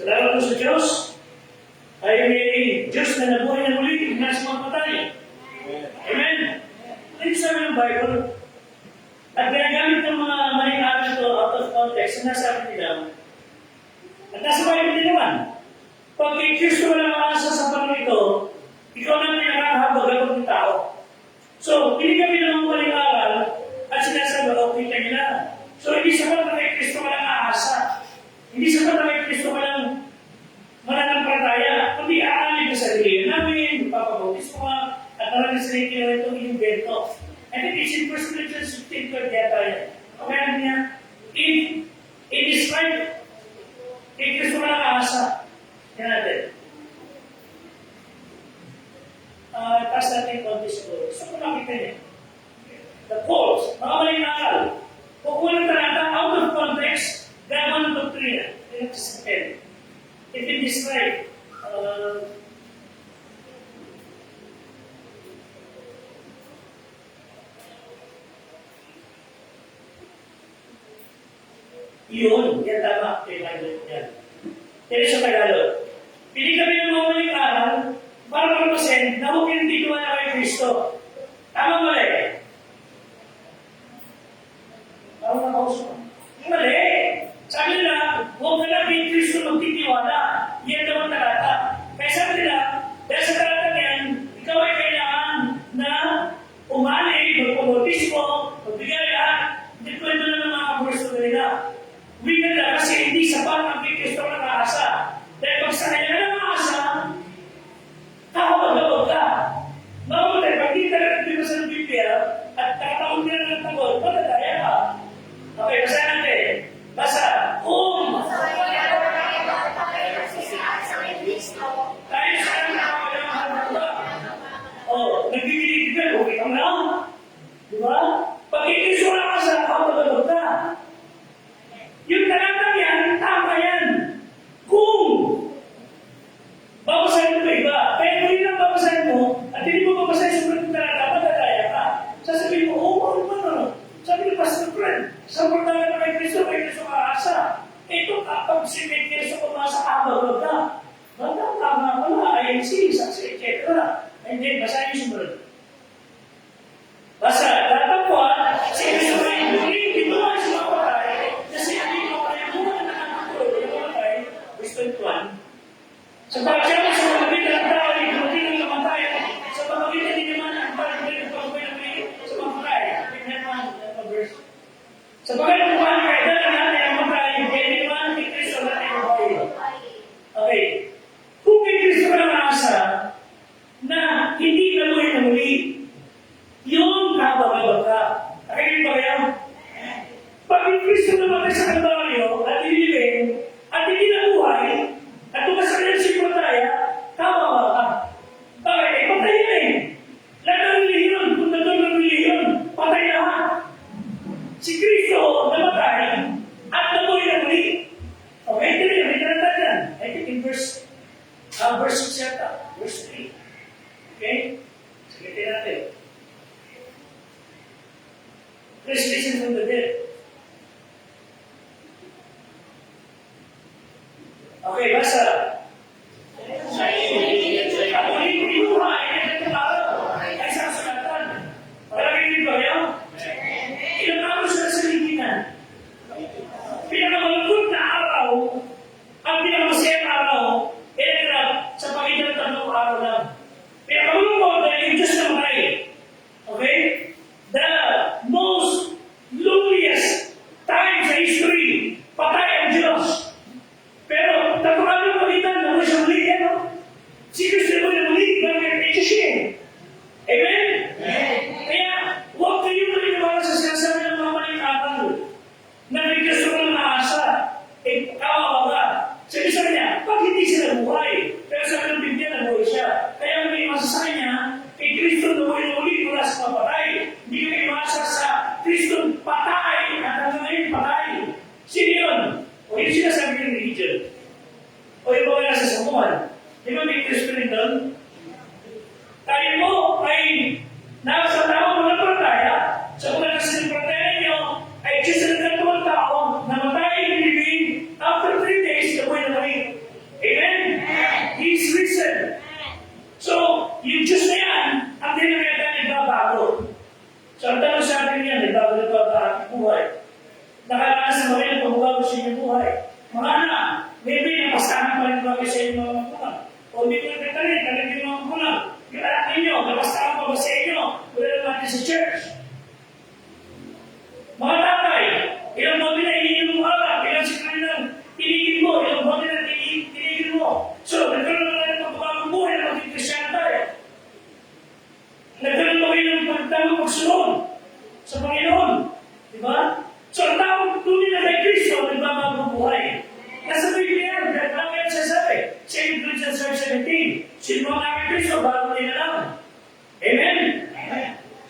Salamat po sa Diyos ay may Diyos na nabuhay na muli, nasa mga patay. Amen? Ito yung sabi ng Bible. At ginagamit ng mga maling aral ito out of context, sinasabi nila. At nasa Bible din naman, pag kay Kristo ka lang maasa sa panahon ito, ikaw na pinakakahabag ng tao. So, hindi kami ng mga maling aral at sinasabi, okay, tayo na. So, hindi sapat na kay Kristo ka lang aasa. Hindi sapat na kay Kristo ka lang mananampalataya, kundi aalin sa sarili namin, papabautis ko nga, at maraming sarili na ito inyong I think it's in 1 Corinthians 15 yata yan. Kaya niya, if it is right, kay Kristo ka lang aasa. Yan natin. Taas natin yung konti siguro. Gusto ko makita niya. The false, mga maling akal. Kung walang talata, out of context, gawang doktrina. Yan ang sasabihin. If it is right, yun, yan tama. Yan. Pero sa Tagalog, pili kami ng mga maling aral para pagpasin na huwag hindi ko na kay Kristo. Tama mali. Tama na kauso. Mali. Sabi nila, huwag na lang kay Kristo magtitiwala. Yan naman talata. Kaya sabi nila, dahil sa talata yan, ikaw ay kailangan na umali, magpabautismo, magbigay lahat. Hindi ko ito na ng mga kaburso nila. Huwag nila kasi hindi sapat ang kay Kristo na nakaasa. Dahil pag sa kanya na nakaasa, kahawag-hawag ka. Mamatay, pag di talaga nagbibasa ng Biblia, at nakataon nila ng tagod, matataya ka. Okay, basa natin. Basa. Tayo sa kanya nakakalaman ba? Nagbibilig ka, okay ka na. Di ba? Pag ikisyo na ka sa kahawag-hawag ka. Yung talatang yan, tama yan. Kung babasahin mo iba, kaya kung yun ang babasahin mo, at hindi mo babasahin sa mga talata, matataya ka. Sasabihin mo, ano ba na? Sabi ni Pastor Fred, sa mga na kay Kristo kaasa. Ito kapag si kay Kristo kumasa kabagod ka. Tama pala, INC, saksi, etc. And then, basahin yung sumunod. Basa, tatapwa, si Kristo ay hindi mo ay sumapatay, kasi hindi mo kaya muna na nakakapulog, hindi mo kaya, Kristo 1. Sa pagkakasama sa pamagitan ng tao, hindi ng kamatayan, sa pamagitan din naman ang parang ng pagkakay na may sa pagkakay. Tingnan naman ang verse. Sa pagkakay ng pagkakay, dahil natin ang matay, hindi naman kay Kristo natin ang buhay. Okay. Kung kay Kristo ka lang asa, na hindi ka na muli, yung kabababa ka. Nakikinig ba kayo? Pag yung Kristo naman sa Kalbaryo at iniling at hindi nabuhay at tumas sa kanyang simpalataya, Okay, basa. Ako rin binuhay ng araw ay isang sulatan. Palagay ba kayo? Ilang araw sila sa liginan. Pinakamalungkot na araw, ang pinakamasayang araw, sa pagitan ng tatlong araw lang. Pinakamalungkot dahil yung Diyos namatay. Okay? The most loneliest time sa history, patay ang Diyos. Pero, tatlong pagitan, naman siya muli, ano? Si Kristo naman na muli, gamit siya. Amen? Kaya, huwag kayo maniniwala sa sinasabi ng mga maling aral na may gusto ko ng naasa. Kawawa ka. Sabi sa kanya, pag hindi sila buhay, pero sa kanyang Biblia na buhay siya. Kaya may masa sa kanya, kay Kristo na buhay na uli mula sa mga patay. Hindi may masa sa Kristo patay at hanggang ngayon patay. Sino yun? O yun sinasabi ng religion. O yung mga nasa samuhan. Di ba may Kristo rin doon? Tayo mo ay nasa tao mga palataya. Sa mga nasipalataya ninyo ay Diyos na nagkatuwang tao na matay and living after 3 days na buhay na muli. Amen? He's risen. So, yung Diyos na yan, ang dinamita nagbabago. So, ang tanong sa atin yan, nagbabago ang ating buhay. Nakalakas na mga yung pagbabago sa inyong buhay. Mga anak, maybe napasahan pa rin bago sa inyong mga magulang. O hindi ko nagkatarin, talagang yung mga magulang. Yung anak ninyo, napasahan pa ba sa inyo? Wala naman sa church. Mga tatay, ilang babi na iinom mo alak, ilang sikari ng tinigil mo, ilang babi na tinigil mo. So, nagkaroon na ng pagbabago buhay na maging Kristiyan tayo. Nagkaroon na kayo ng pagdamang pagsunod sa Panginoon. Di ba? So, ang tawag tunay na kay Kristo, nagbabago buhay. Nasa Biblia yan, nagbabago yan sasabi. 2 Corinthians 5:17, sino mga kay Kristo, bago din na lang. Amen?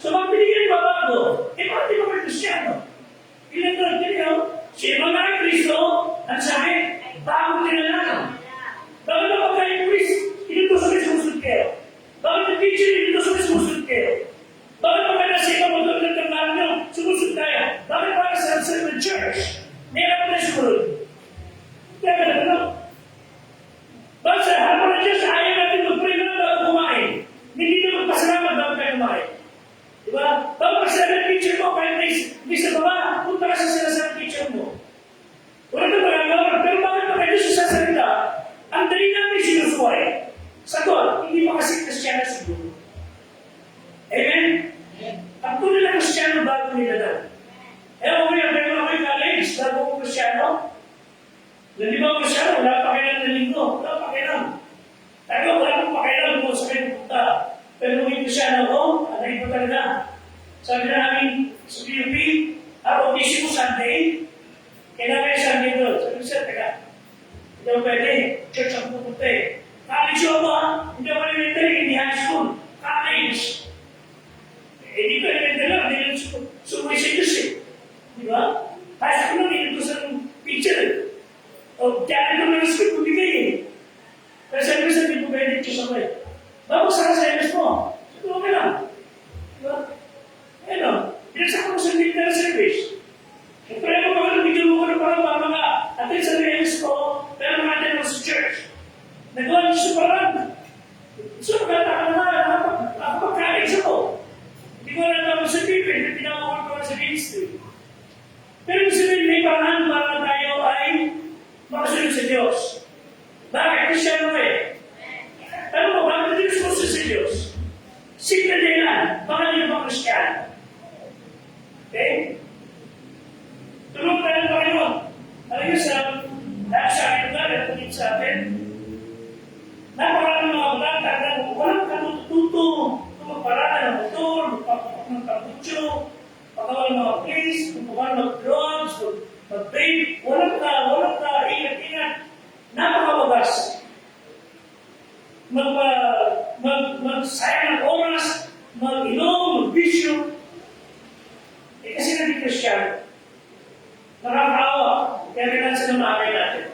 So, pag binigyan ng babago, bakit di ba kayo Kristiano? Ilan doon, tinigil, sino mga kay Kristo, ang sabi, bago din na lang. Bakit na pag kayo Kristo, inutusan kayo sumusod kayo? Bakit na teacher, inutusan kayo sumusod kayo? Bakit pa kayo nasa ibang mga nagtaglaan nyo, sumusod tayo? Bakit pa kayo sa church? Meron pa na sumunod. Kaya ka na, bakit sa hapon na Diyos, ayaw natin mag-pray na bago kumain. Hindi na magpasalamat bago kayo kumain. Diba? Bago pasalamat ng teacher mo, kahit may sa baba, punta ka sa sinasabi ng teacher mo. Wala na magagawa, pero bakit pa kayo sa sasalita? Ang dali namin sinusuway. Sagot, hindi pa kasi Kristiyan siguro. Amen? Ang tunay na Kristiyan bago nila daw. Ewan ko yan, pero ako'y college, bago ko Kristiyan. Hindi ba Kristiyan, wala pa kailan na linggo, wala pa kailan. Tayo, wala pa kailan kung sa kayo punta. Pero kung yung Kristiyan ako, anay ko talaga. Sabi na namin sa PUP, isip mo Sunday, kailangan kayo Sunday doon. Sabi ko siya, teka, hindi ako pwede, church ang pupunta eh. College ako hindi ako elementary, hindi high school. College. Hindi ko elementary lang, hindi ko sumay sa Diyos eh. Di ba? High school lang, hindi ko sa picture. O, kaya ko ng script ko bigay eh. Pero sabi ko sabi ko pwede Diyos ako eh. Bago sa SMS mo, sabi ko okay lang. Di ba? Ano, pinagsak ko sa military service. Pero ako mga bigyan mo ko na parang mga atin sa reels ko, pero mga atin ako sa church. Nagawa niyo sa parang. So, nakataka na nakapag-college ako. Hindi ko alam ako sa Biblia, pinakawal ko sa ministry. Pero kung sabihin, may paraan para tayo ay makasunod sa Diyos. Bakit? Kristiyan mo eh. Ano mo, bakit hindi gusto sa Diyos? Simple din lang, baka hindi ba Kristiyan? Okay? Tulog tayo ng Panginoon. Alam niyo sa akin na, at sa atin, napakarami mga bata na walang katututo, magparada ng motor, magpapapak ng kaputso, pagkawal ng mga place, magpapal ng drugs, mag-vape, walang ka, ingat-ingat, napakawagas. Magsayang ng oras, mag-inom, mag-bisyo. Kasi naging Kristiyan, nakakaawa, kaya kailangan sila maakay natin.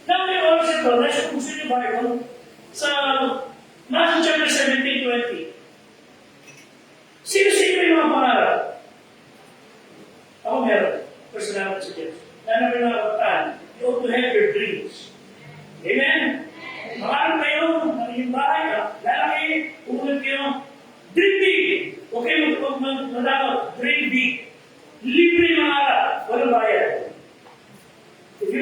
Now, may oras ito, nasa kung gusto niyo Bible, sa Matthew chapter 17:20. Sino-sino yung mga pangarap? Ako meron. Personality sa Diyos. Lalo na mga kataan, you ought to have your dreams.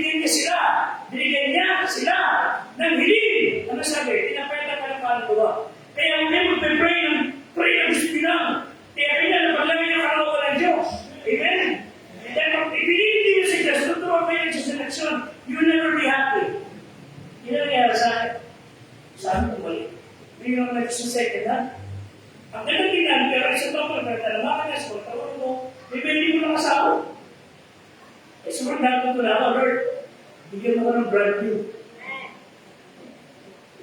binigyan niya sila. Binigyan niya sila ng hiling. Ano sabi? Pinapayata ka ng kaluluwa. Kaya hindi mo pray ng gusto lang. Kaya kanya napaglagay ng kaluluwa ng Diyos. Amen? Dahil kung ibinigay niyo si Diyos, tutuwa pa yun sa seleksyon, you'll never be happy. Yun ang nangyari sa akin. Saan ko balik? Hindi naman nag-second hand. Ang ganang tingnan, pero isang tao na talamakan niya, so tawag mo, may pwede mo lang asawa. Eh, sumunod natin ito na, Lord, bigyan mo ko ng brand new.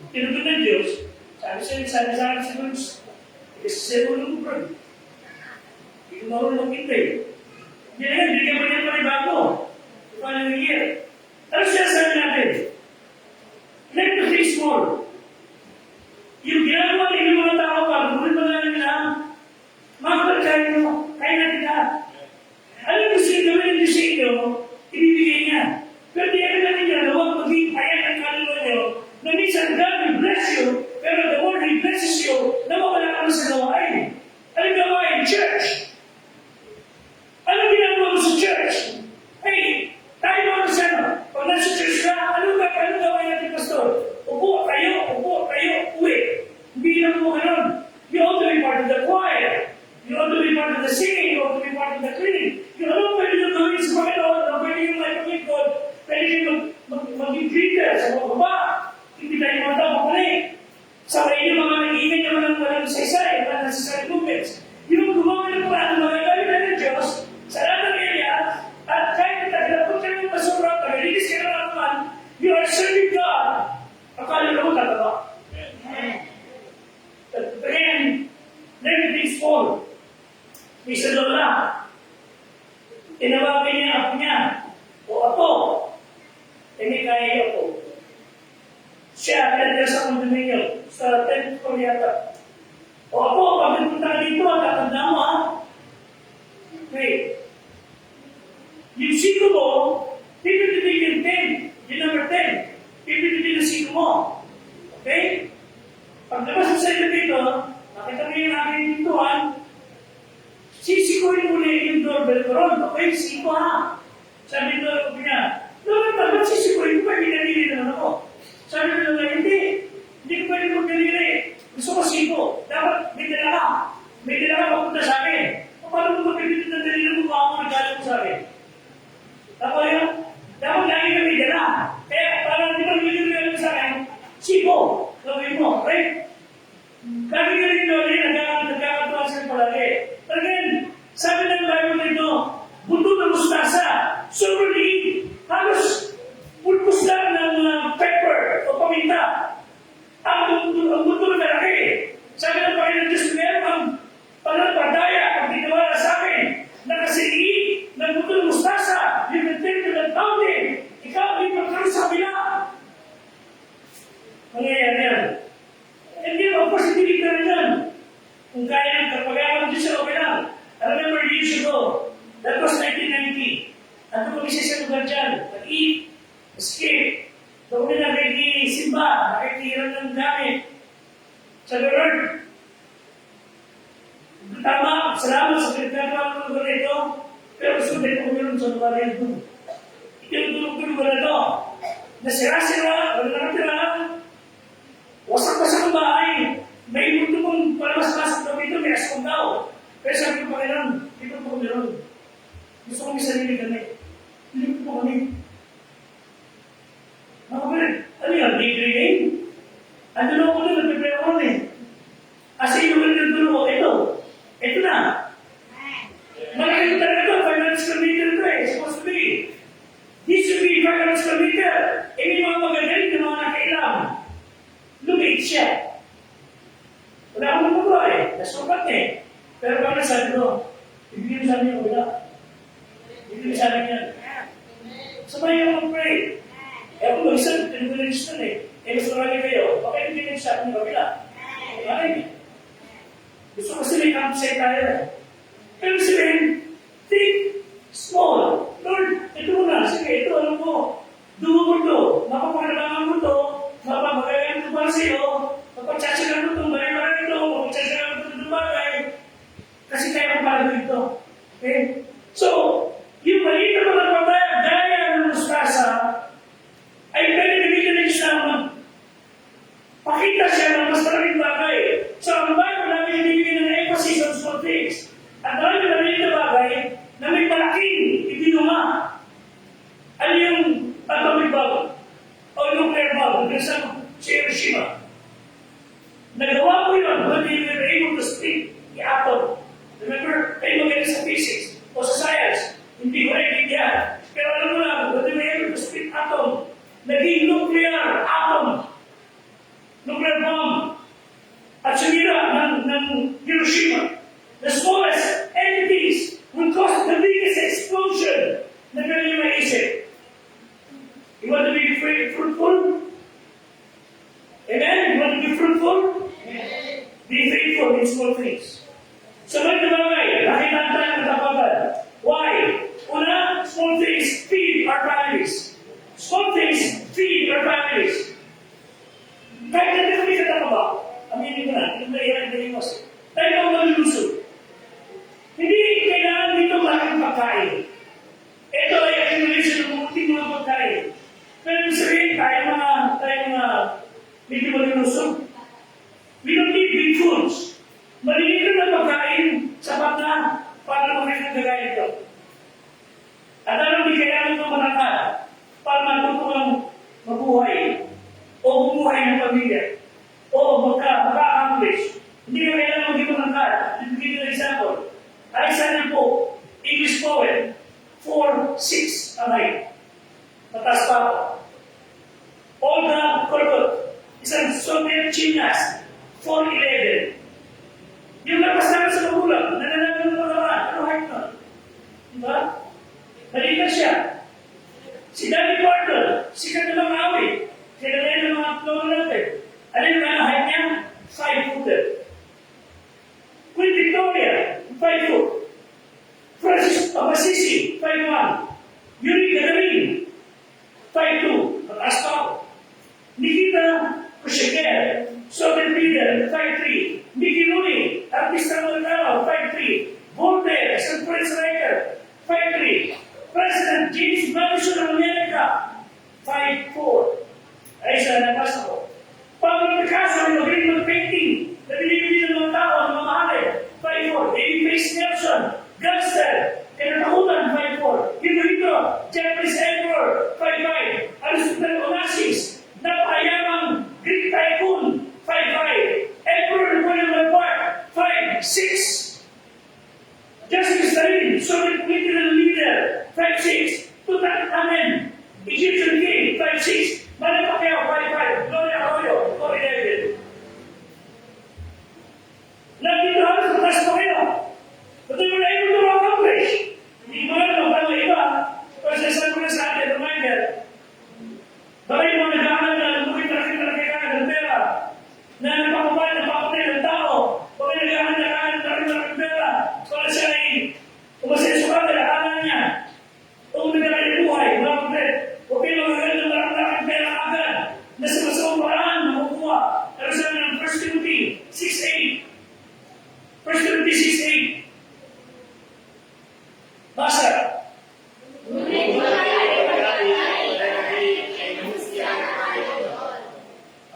Tinutod ng Diyos, sabi sa akin si Bruce, kasi sa ulo mo, bro. Hindi ko marunong magkintay. Hindi na sa inyo, ibibigay niya. Pero di ako namin niya na huwag maging ayan ang kaluluwa niyo na minsan God will bless you, pero the more He blesses you, nawawala ka na sa gawain. Ano gawain? Church. Ano ginagawa mo sa church? Hey, tayo mga kasama, pag nasa church ka, ano gawain natin, Pastor? Upo kayo, uwi. Hindi lang mo ganun. You ought to be part of the choir. You ought to be part of the singing. You ought to be part of the cleaning. You know, pwede nyo gawin sa Panginoon, na pwede nyo may pagkikod, pwede nyo maging greeter sa mga baba. Hindi tayo mga tao makulit. Sa kayo mga nag-iingat naman ng walang saysay, walang nasasay movements. Yung gumawa ng parang mga galit na ng Diyos, sa lahat ng area, at kahit nagdapot kayo ng basura, pag-release ka na naman, you are serving God. Akala mo tataba. Again, everything's full. Isa lola. Tinawagan niya ako niya. O ako. Hindi kaya ako. Siya, kaya sa kondominyo. Sa 10th floor yata. O ako, pag nagpunta ka dito, tatanda mo ha. Okay. Yung siko mo, pipititig yung 10. Yung number 10. Pipititig yung siko mo. Okay? Pag labas sa inyo dito, nakita mo yung aking pintuan, sisikuin muli yung doorbell ko ron. Okay, siko ha. Sabi ko niya, bakit sisikuin ko? Pinalili naman ako. Sabi ko naman, hindi ko pwede magdaliri. Gusto ko siko. Dapat may dala ka. May dala ka papunta sa akin. O paano mo magpipitid ng dalili mo kung ako nagdala mo sa akin? Dapat lagi ka may dala. Kaya parang di ba nililihan mo sa akin, siko. Gawin mo, right? Lagi ka rin doon, nagkakatuwa sila palagi. Pero again, sabi ng Bible nito, buto ng mustasa, sobrang liit, halos pulpos lang ng pepper o paminta. Ang buto ng malaki. Sabi ng Panginoon Diyos, meron ang panagpadaya ang tinawala sa akin na kasi liit ng buto ng mustasa, you can take to the mountain. Ikaw, may pagkaroon sa kabila. Mangyayari yan. And yun, of course, hindi ka rin yan. Kung kaya ng kapag-alam Diyos sa okay lang. I remember years ago, that was 1990. Ano kami sa lugar dyan? Nag-eat, escape. Doon na nakikisimba, nakikihiram ng gamit. Sa Lord, tama, salamat sa pinagkakaroon ng lugar ito. Pero gusto din ko meron sa lugar ito. Itinutulog ko lugar ito. Nasira-sira, wala nakatira. Wasak-wasak ang bahay. May mundo kong palamas-lasok na dito, may asong daw. Pero sabi ko, Panginoon, dito po kami ron. Gusto kong sarili kami. Dito po kami. Mga kapatid, ano yan? Degree game? Ano na ako na, nagpipray ako ron eh. Kasi yung mga nagdulo, ito na. Malaki talaga ito, 500 square meter ito eh, supposed to be. This should be 500 square meter. Eh, may mga magagaling na mga nakailam. Lumit siya. Wala akong nagpagawa eh. Nasukat eh. Pero kami sabi ko, ibigay mo sa amin yung wala. Ibigay mo sa amin yan. Sabay ako mag-pray. Eh ako mag-isang, tinag-register eh. Eh gusto marami kayo, bakit ibigay mo sa amin yung wala? Bakit? Gusto kasi may campsite tayo. Pero sabihin, think small. Lord, ito na. Sige, ito alam mo. Dugo mo ito. Mapapakalabangan mo ito. Mapapagayan ito para sa iyo. Mapagtsatsagan mo itong bari-bari ito. Mapagtsatsagan mo itong bagay. Kasi kaya magpalago ito. Okay? So, yung maliit na mga pagdaya ng mustasa ay pwede bigyan ng Islam. Pakita siya ng mas maraming bagay. So, ang Bible namin ibigay ng emphasis on small things. At dahil na maliit na bagay, tayo mga medyo malinusog. We don't need big foods. Maliliit na pagkain, sapat na para makita ng gagawin ito. At ano, di kailangan ng manakal para matutulong mabuhay o bumuhay ng pamilya o maka-accomplish. Hindi ka kailangan maging manakal. Bibigyan ng example. Alexander Pope, English poet, 4'6" ang height. Mataas pa ako. Olga Korbut, isang Soviet gymnast, 4'11". Yung lapas namin sa magulang, nananagal ng mga naman, ano height nun? Diba? Maliit siya. Si Danny Gordon, sikat na mga awit. Kilala ng mga upload natin. Alam mo ano height niya? 5'. Queen Victoria, 5 foot. Francis of Assisi, 5'1". Yuri Gagarin, 5'2". Mataas pa ako. Nikita Khrushchev, Soviet leader, 5'3". Mickey Rooney, artista Americano, 5'3". Voltaire, isang French writer, 5'3". President James Madison of America, 5'4". Ay, isa na pas ako. Pablo Picasso, yung Greenwood painting, na binibili ng mga tao, ng mga mahalay, 5'4". David Pace Nelson, Gangster, kinatakutan, 5'4". Hirohito, Japanese Emperor, 5'5". Aristotle Onassis, napakayamang Greek tycoon, 5'5". Emperor Napoleon Bonaparte, 5'6". Justice Stalin, Soviet military leader, 5'6". Tutankhamen, Egyptian king, 5'6". Manny Pacquiao, 5'5". Gloria Arroyo, 4'11". Nandito halos mataas pa kayo. But they were able to accomplish. Hindi mo alam kung paano iba. Kasi sabi ko na sa atin, reminder, baka yung mga nag-aaral na lumukit-rakit-rakit ka ng pera, na nagpapapay ng tao, baka yung nag-aaral na rakit-rakit ng pera, para siya ay umasenso ka, nag-aaral niya. Kung nagkaroon yung buhay, mga kapatid, huwag kayo magaganda ng rakit-rakit ng pera agad, na sa masamang paraan, makukuha. Pero sabi ng 1 Timothy 6:8. 1 Timothy 6:8. Basa.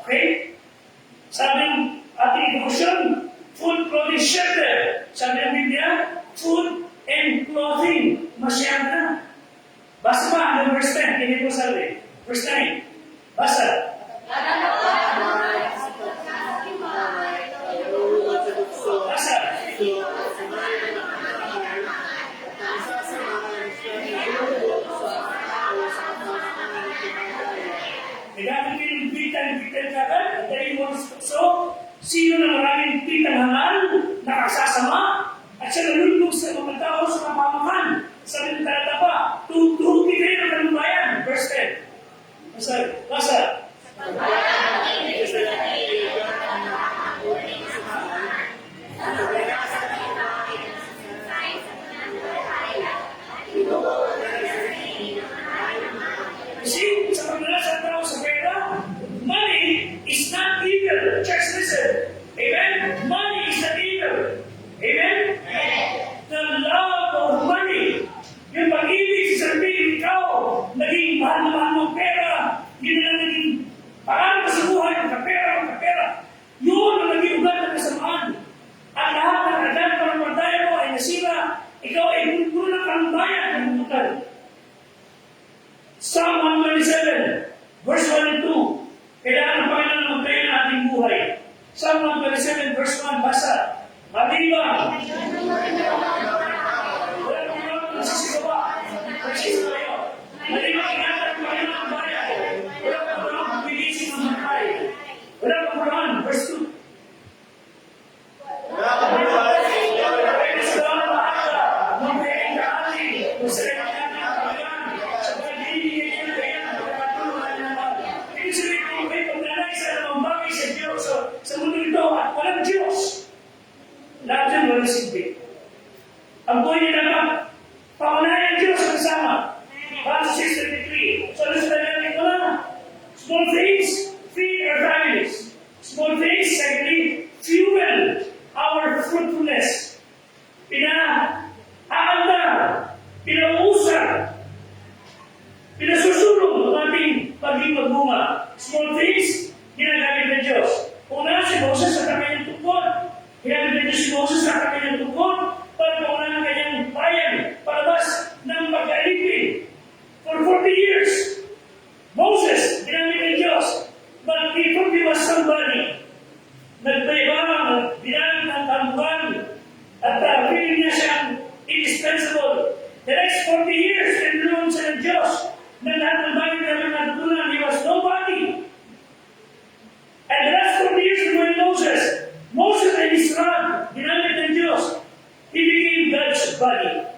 Okay? Sabing ating devotion, food, clothing, shelter. Sabi ng Biblia, food and clothing. Masyado na. Basa pa hanggang verse 10. Hindi ko sabi. Verse 9. Basa. Basa. Kailangan kayo ng bitan kagad, at dahil mo so, sino na maraming bitang hangal, nakasasama, at siya nalulog sa mga tao sa kapamakan. Sabi ng talata pa, tutuhuti kayo ng kalubayan. Verse 10. Basa. See, sa paglalas ng tao sa pera, money is not evil. Just listen. Amen? Money is not evil. Amen? The love of money, yung pag-ibig sa sarili ikaw, naging mahal na mahal ng pera, yun na naging parang sa buhay, magkapera. Yun ang naging ugat ng kasamaan. At lahat ng agad para magdaya mo ay nasira, ikaw ay puno ng kalumbayan ng mutal. Psalm 127, verse 1 and 2. Kailangan ng Panginoon na magtayo ng ating buhay. Psalm 127, verse 1, basa. Maliba. Wala kang mga nagsisigawa. Nagsisigawa kayo. Maliba, ingatan ng Panginoon ang bayan. Wala kang mga magbigisi ng matay. Wala kang Quran, verse 2. Wala kang Quran. Kaya sa dalang mahaka, magpahing kaali, masarap na ang Panginoon. Sa pag-ibig niya kaya ang pagkatulungan naman. Ibig sabihin kung may pagnanaysa na mambagay sa Diyos sa mundo ito at walang Diyos. Lahat yan walang silbi. Ang buhay niya naman, pangunahin ang Diyos kasama. Verse 6:33. So, gusto natin ko lang. Small things feed our families. Small things, secondly, fuel our fruitfulness. Pinahaanda, pinauusap, pinasusulong ang ating paging magbunga. David. For 40 years, Moses, ginamit ng Diyos. But before he was somebody, nagbayabang, ginamit ng tambuhan, at feeling niya siyang indispensable. The next 40 years, tinulungan siya ng Diyos na lahat ng bagay namin natutunan, he was nobody. And the last 40 years when Moses and his rod, ginamit ng Diyos, he became God's body.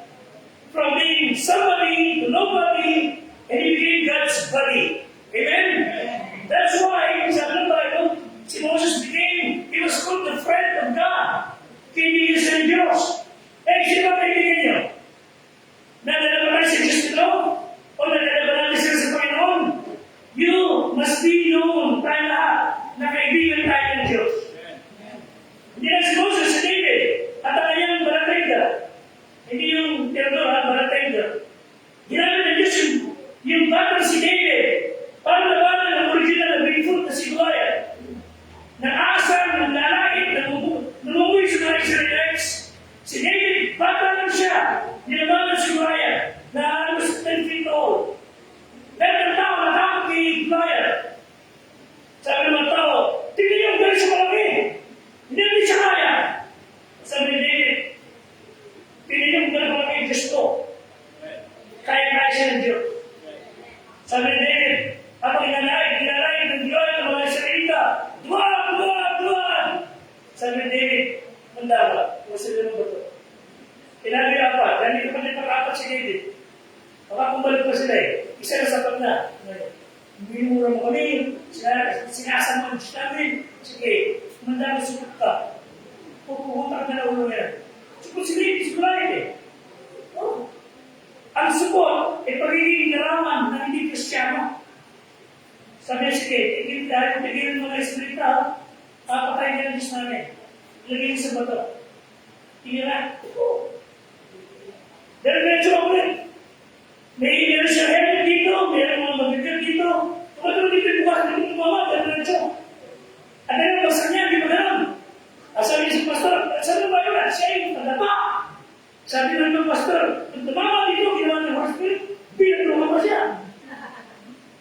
From being somebody to nobody, and he became God's body. Amen? That's why, sa Bible, si Moses he was called the friend of God. Kaibigan siya ng Diyos. Eh, sino ba kaibigan niyo? Nadala ba tayo sa Diyos nito? O nadala ba natin sila sa Panginoon? You must be known tayo lahat na kaibigan tayo ng Diyos. Hindi na si Moses, si David, at ang kanyang baratayda. Hindi yung tirador, baratayda. Ginamit ng Diyos yung batang si David para labanan ng original na Bigfoot na si Goliath. Nag-aasar, naglalait, namumuhay sa mga Israelites. Si David, bata lang siya. Nilabanan si Goliath na halos 10 feet tall. Dahil ang tao natakot kay Goliath. Sabi ng mga tao, tingnan niyo ang galing sa malaki. Hindi siya kaya. Sabi ni David, tingnan niyo ang galing sa malaki, Diyos ko. Kaya siya ng Diyos. Sabi ni David, kapag inalay ng Diyos ng mga Israelita, Duwag! Sabi ni David, handa ba? Masabi mo ba ito? Inabi apat, dahil hindi pa din pag-apat si David. Baka kumbalik pa sila eh. Isa na sapat na. Binura mo kami, sinasama ang Diyos namin. Sige, mandami sukat ka. Pupunta ka na ulo yan. Sukat si David, sigurado eh. Oh. Ang sukat ay pagiging larawan na hindi Kristiyano. Sabi niya, sige, tigilin mo na Israelita, papatayin ka ng Diyos namin. Ilagay niyo sa bato. Tingnan na. Diretso ako rin. Meron siya helmet dito, meron mga mabigat dito. Tumatulog dito yung bukas, hindi tumama, diretso. At dahil basan niya, hindi pa ganun. Sabi niya si pastor, saan ba yun? Siya yung nadapa. Sabi ng pastor, kung tumama dito, ginawa ng Holy Spirit, bilang tumama siya.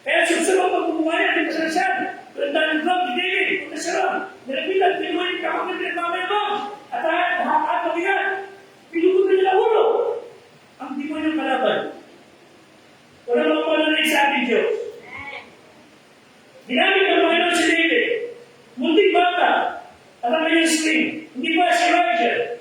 Kaya susunod pag bumuha niya, hindi pa siya siya. Tandaan ng vlog ni David, punta siya ron. Nilapitan, pinuha yung kapatid ng mamay mo. At mabigat. Pinukutan nila ulo. Ang di mo niyang kalaban. Wala mga pananay sa ating Diyos. Ginamit ng Panginoon si David. Munting bata. At ang kanyang sling. Hindi ba si Elijah?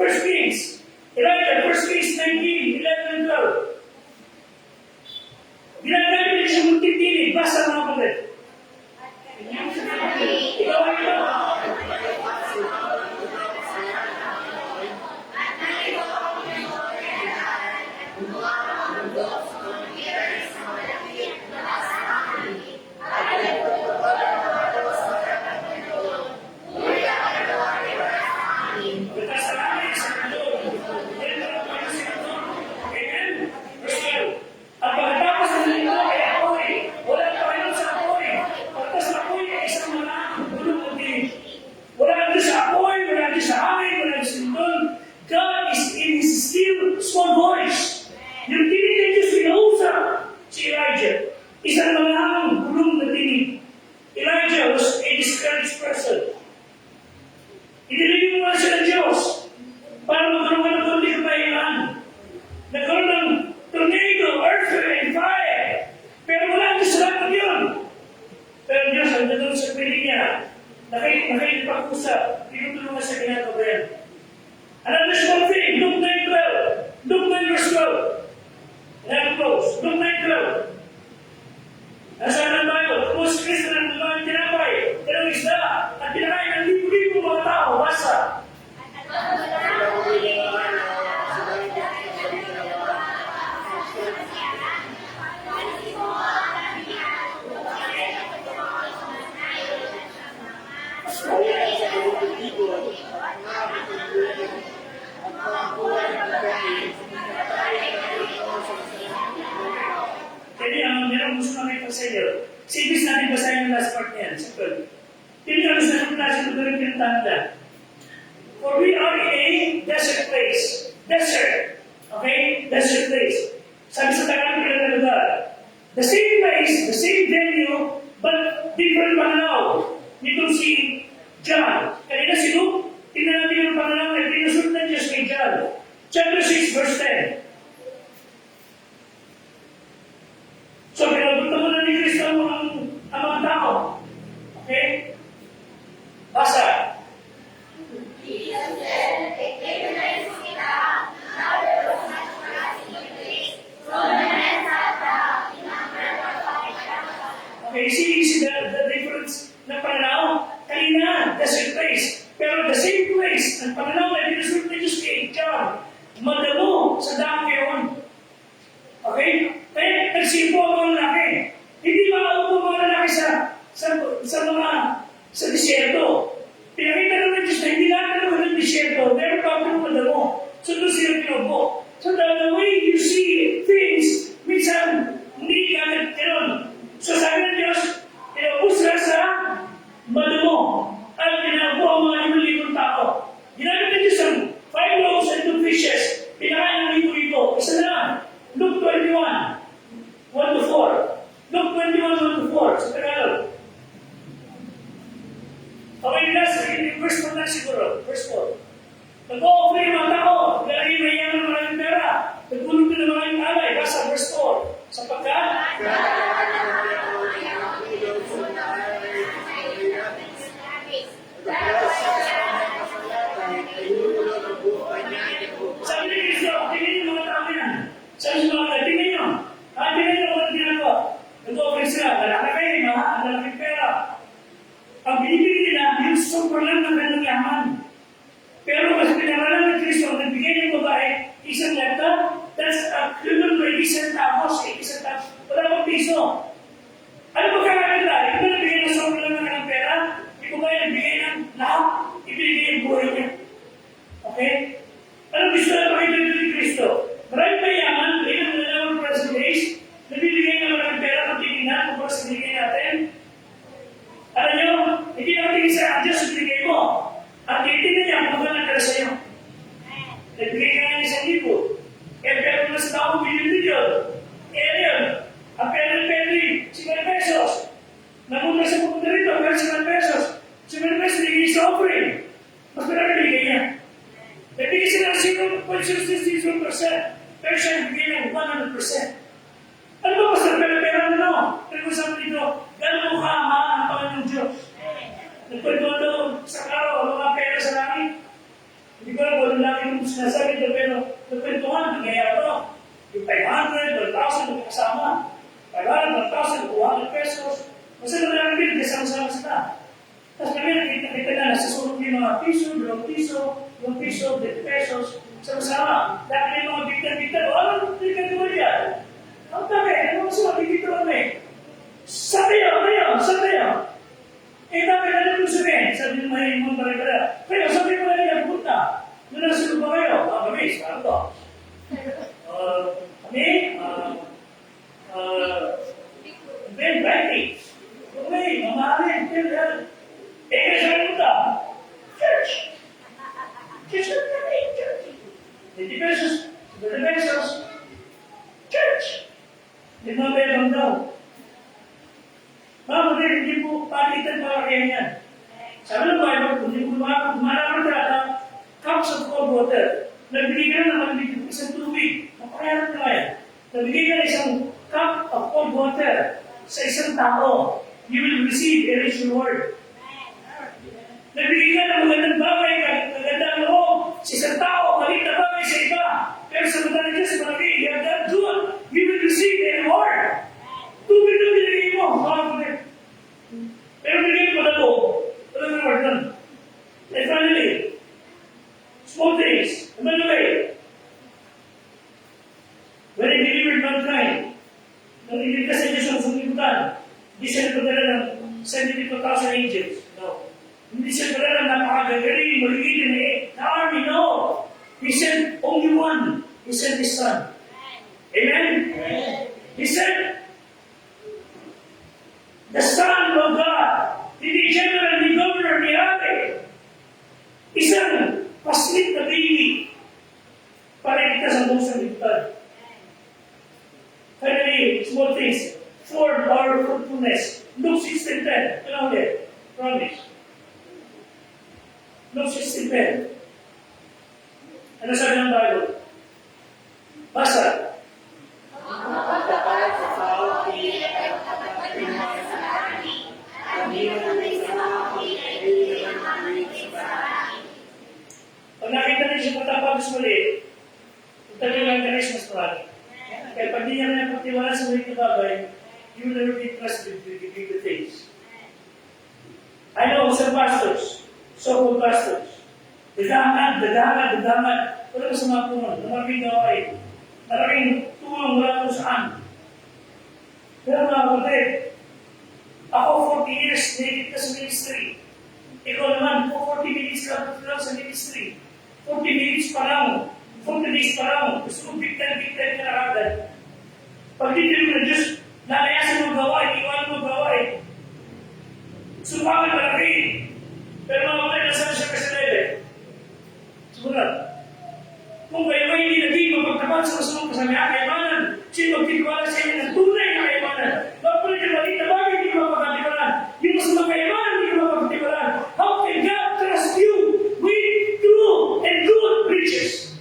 First Kings. Elijah, 1 Kings 19, 11 and 12. Ginagamit niya siya munting tinig. Basta mga kapatid. Ikaw ay ito. Nakikipag-usap, tinutulungan sa ginagawa. Another small thing, Luke 9:12. Luke 9 verse 12. Let it close. Luke 9:12. Nasa ng Bible, kung si Kristo ng mga tinapay, dalawang isda, at pinakain ng libo-libo mga tao, basa. Jadi ang meron gusto na ito sa iyo. Sibis natin basahin yung last part niyan. Simple. Hindi ka gusto ng klase ito rin pinatanda. For we are in a desert place. Desert. Okay? Desert place. Sabi sa Tagalog na lugar. The same place, the same venue, but different pananaw. Nitong si John. Kanina si Luke, tingnan natin yung pananaw na pinusunod ng Diyos kay John. Chapter 6, verse 10. So, pinapunta mo na ni Kristo ang mga tao. Okay? Basa. Jesus said, "Ignorance kita, now there was much grass in the place, so the man sat down in number of 5,000." Okay, see the difference ng pananaw? Kanina, the same place. Pero the same place, ang pananaw na pinusunod ni Diyos kay John, madamo sa dami yun. Okay? Kaya nagsimpo ang mga lalaki. Hindi makaupo mga lalaki sa disyerto. Pinakita naman Diyos na hindi lahat naman ng disyerto. Meron pa ako ng madamo. So doon sila pinupo. So the way you see things, minsan hindi ka nagkaroon. So sabi ng Diyos, pinupo sila sa madamo. At pinapo ang mga libo-libong tao. Ginamit ng Diyos ang 5 loaves and 2 fishes. Pinakain ng libo-libo. Isa na lang. Luke 21, 1-4. Luke 21, 1-4. Sa Tagalog. Okay, last, verse 4 na siguro. Verse 4. Nag-o-offer yung mga tao. Dahil may yaman ng maraming pera. Nagulong din ng maraming alay. Basta verse 4. Sapagkat, sabi ni Kristo, tingnan yung mga tao yan. Sabi sa mga tao, tingnan nyo. Tingnan nyo kung ano ginagawa. Nag-offer sila. Malaki kayo, malaking pera. Ang binibigay nila, yung super lang ng kanilang yaman. Pero mas pinaralan ng Kristo, ang nagbigay ng babae, isang lata, that's equivalent to isang tapos, isang tapos. Wala pang piso. Ano ba kaya nila? Ito ba nagbigay ng super lang ng kanilang pera? Ito ba yung nagbigay ng lahat? Ibigay yung buhay niya. Okay? Ano gusto na pakita ni Kristo? Maraming mayaman, ilang nalawang present days, nabibigay ng maraming pera kung titignan kung para sa binigay natin. Alam nyo, hindi naman tingin sa Diyos sa binigay mo. Ang titignan niya kung ba nagkala sa iyo. Nagbigay ka ng 1,000. Kaya pera mo na sa tao, bilyon-bilyon. Kaya yun, ang pera ng peri, 5 pesos. Namunta sa pupunta rito, pero 5 pesos. 5 pesos, nagiging sa offering. Mas marami binigay niya. Nagbigay sila ng 0.66%, pero siya nagbigay ng 100%. Ano ba basta pera-pera na no? Pero sabi dito, gano'n mo kamahal ang Panginoong Diyos. Nagkwento doon sa araw, ang mga pera sa langit. Hindi ko alam kung lagi yung sinasabi dito, pero nagkwentuhan, nangyayari ito. Yung 500, 1,000, magkasama. 500, 1,000, 200 pesos. Kasi nalang kasama-sama sila. Tapos kami nakita na, nasusunod yung mga piso, 2 piso, 1 piso, 10 pesos, sama-sama. Dahil yung mga bigtan-bigtan, ano yung gagawa yan? Ang tabi, ano mas makikita kami? Sabi yun. Eh, dapat na natin sabihin. Sabi ng mga imong balik-balik. Kaya, sabi mo na niya, punta. Doon na sila ba kayo? Kami, saan to? Ben, Becky. Okay, mamahalin. Eh, kaya saan punta? Church. Church na kami, church. 20 pesos, 20 pesos. Church. Hindi mga bebang daw. Mga kapatid, hindi po palitan para kaya yan. Sabi ng Bible, kung hindi po kumaraman talaga, cups of cold water. Nagbigay ka na ng isang tubig. Mapakayaran na yan. Nagbigay ka na isang cup of cold water sa isang tao. You will receive a rich reward. Nagbigay ka na magandang bagay, magandang loob sa isang tao, maliit na bagay sa iba. Pero sa magandang Diyos, sa malaki, you have done good. You will receive a reward. Tubig na binigay mo, mga kapatid. Pero binigay mo na ito. Walang reward nun. And finally, small things. By the way, when I delivered mankind, nang iligtas sa Diyos ang sanglibutan, hindi siya nagpadala ng 72,000 angels. No. Hindi siya nagpadala ng napakagagaling, maligid na army. No. He sent only one. He sent His Son. Amen? Amen. He sent the Son of God, hindi general, ni governor, ni ate. Isang paslit na baby para iligtas ang buong sanglibutan. three small things. Four, our fruitfulness. Luke 16:10. Ano ulit? Promise. Luke 16:10. Ano sabi ng Bible? Basa. Pag nakita niyo siya patapagos muli, itagal ang galis mas marami. Kaya pag di niya na pagtiwala sa muli na bagay, you will never be trusted with the bigger things. I know some pastors, so-called pastors, dadaman. Wala sa mga puno, na maraming gawain. Maraming tulong wala kung saan. Pero mga kapatid, ako 40 years naked ka sa ministry. Ikaw naman, 40 minutes ka lang sa ministry. 40 minutes pa lang. 40 days pa lang. Gusto mong big time ka na agad. Pag titigil mo na Diyos, nalayasan mo gawain, iwan mo gawain. Sumakan malaki. Pero mga kapatid, nasaan siya kasi lele? Sumunod. Kung kayo ay hindi naging mapagtapat sa masamang kasama, kaibanan, sino magtitiwala sa inyo ng tunay na kaibanan? Dapat yung maliit na bagay hindi ko mapagkatiwalaan. Yung masamang kaibanan hindi ko mapagkatiwalaan. How can God trust you with true and good riches?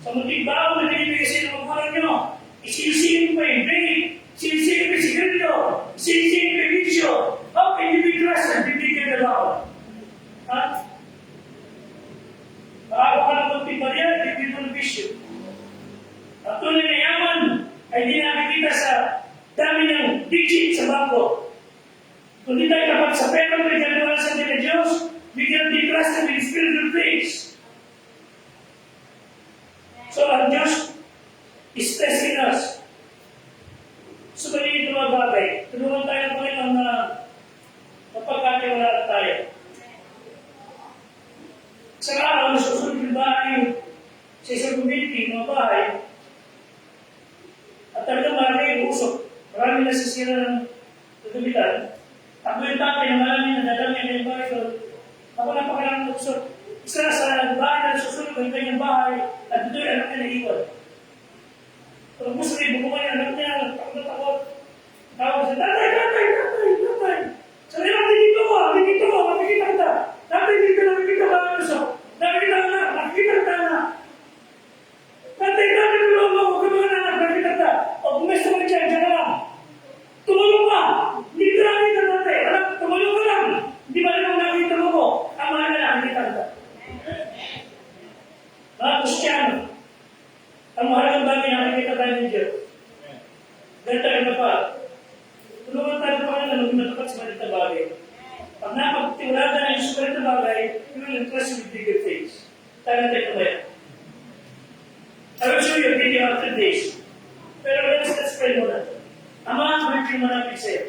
Sa munting baon na binibigay sa inyo ng magulang nyo, isinisingin pa yung bait, isinisingin pa yung sigarilyo, isinisingin pa yung bisyo. How can you be trusted with bigger na baon? Ha? Bago ka ng kunting barya, hindi mo ng bisyo. Ang tunay na yaman ay hindi nakikita sa dami ng digit sa bangko. Kung di tayo kapag sa pera mo ikaluwa sa atin ng Diyos, we cannot be trusted with spiritual things. So ang Diyos is testing us. So mali ito mga bagay. Tulungan tayo ng Panginoon na mapagkatiwalaan tayo. Sa araw na susunod yung bahay sa isang community, mga bahay, at talagang marami yung usok. Marami nasisira ng kagamitan. Ako yung tatay na marami na dadami na yung bahay doon. Ako na pa kailangan ng usok. Isa sa bahay na susunod ang kanyang bahay at ito yung anak niya na iwan. Kung gusto rin bukuha yung anak niya, takot na takot. Tawag siya, tatay! Sabi lang, nakikita kita. Tatay, nakikita ba ang usok? Nakikita na. Tatay, tulungan mo ako, mga anak, nakikita ka. O gumesto mo dyan ka lang. Tumulong ka. Hindi ka nakikita, tatay. Anak, tumulong ka lang. Hindi ba naman nakikita mo ko? Ang mahal na nakikita ka. Mga Kristiyano, ang mahalagang bagay nakikita tayo ng Diyos. Dahil tayo na pa. Tulungan tayo pa na nagmatapat sa maliit na bagay. Pag napagtiwala na yung sa maliit na bagay, you will entrust with bigger things. Tayo na tayo kumaya. I will show you a video after this. Pero let's pray muna. Ama, balik mo natin sa'yo.